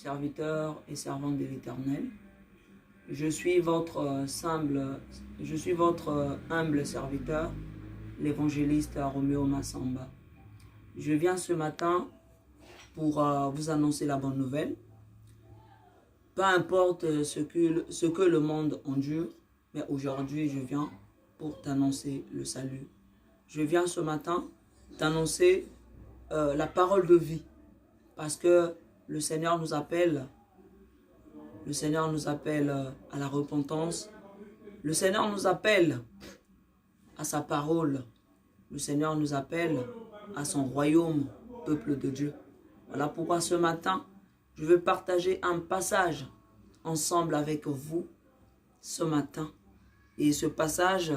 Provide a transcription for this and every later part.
serviteur et servant de l'Éternel. Je suis votre humble serviteur, l'évangéliste Roméo Massamba. Je viens ce matin pour vous annoncer la bonne nouvelle. Peu importe ce que le monde endure, mais aujourd'hui je viens pour t'annoncer le salut. Je viens ce matin t'annoncer la parole de vie, parce que le Seigneur nous appelle à la repentance. Le Seigneur nous appelle à sa parole. Le Seigneur nous appelle à son royaume, peuple de Dieu. Voilà pourquoi ce matin, je veux partager un passage ensemble avec vous ce matin. Et ce passage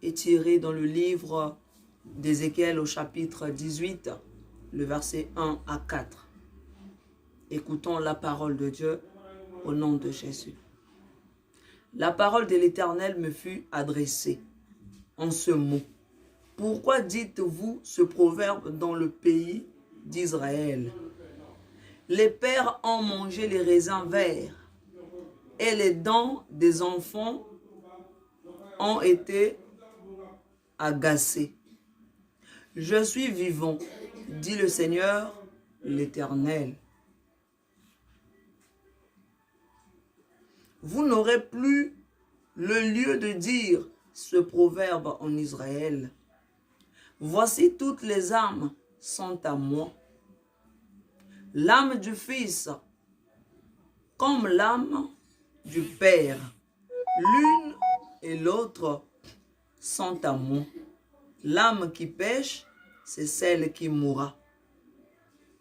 est tiré dans le livre d'Ézéchiel au chapitre 18, le verset 1 à 4. Écoutons la parole de Dieu au nom de Jésus. La parole de l'Éternel me fut adressée en ce mot. Pourquoi dites-vous ce proverbe dans le pays d'Israël? Les pères ont mangé les raisins verts et les dents des enfants ont été agacées. Je suis vivant, dit le Seigneur l'Éternel. Vous n'aurez plus le lieu de dire ce proverbe en Israël. Voici toutes les âmes sont à moi. L'âme du Fils comme l'âme du Père. L'une et l'autre sont à moi. L'âme qui pêche, c'est celle qui mourra.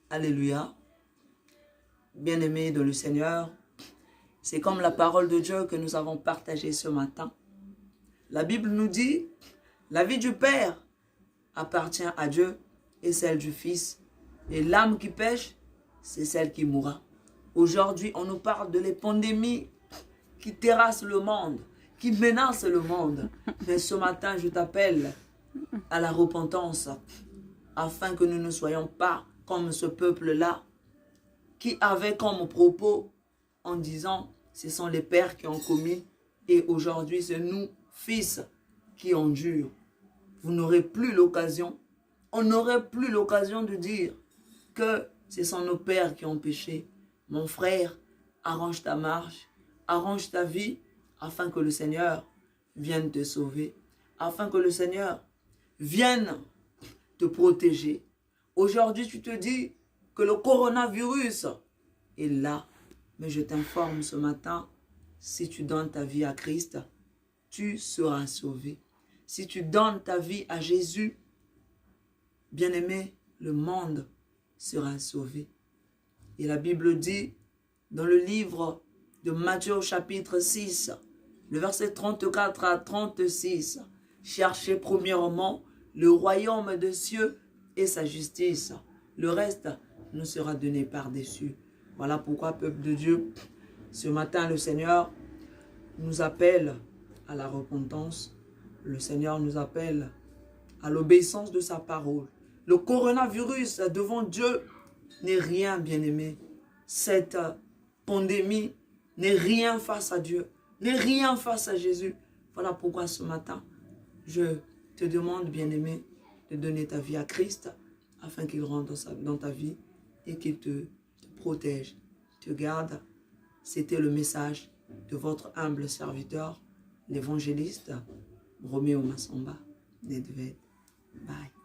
Alléluia. Bien-aimés dans le Seigneur, c'est comme la parole de Dieu que nous avons partagée ce matin. La Bible nous dit, la vie du Père appartient à Dieu et celle du Fils. Et l'âme qui pêche, c'est celle qui mourra. Aujourd'hui, on nous parle de les pandémies qui terrassent le monde, qui menacent le monde. Mais ce matin, je t'appelle à la repentance, afin que nous ne soyons pas comme ce peuple-là, qui avait comme propos en disant, ce sont les pères qui ont commis, et aujourd'hui c'est nous, fils, qui endurent. Vous n'aurez plus l'occasion, on n'aurait plus l'occasion de dire que ce sont nos pères qui ont péché. Mon frère, arrange ta marche, arrange ta vie, afin que le Seigneur vienne te sauver, afin que le Seigneur vienne te protéger. Aujourd'hui, tu te dis que le coronavirus est là. Mais je t'informe ce matin, si tu donnes ta vie à Christ, tu seras sauvé. Si tu donnes ta vie à Jésus, bien-aimé, le monde sera sauvé. Et la Bible dit, dans le livre de Matthieu au chapitre 6, le verset 34 à 36, cherchez premièrement le royaume des cieux et sa justice. Le reste nous sera donné par-dessus. Voilà pourquoi, peuple de Dieu, ce matin, le Seigneur nous appelle à la repentance. Le Seigneur nous appelle à l'obéissance de sa parole. Le coronavirus devant Dieu n'est rien, bien-aimé. Cette pandémie n'est rien face à Dieu, n'est rien face à Jésus. Voilà pourquoi ce matin, je te demande, bien-aimé, de donner ta vie à Christ afin qu'il rentre dans ta vie et qu'il te protège, te garde. C'était le message de votre humble serviteur, l'évangéliste Roméo Massamba. Bye.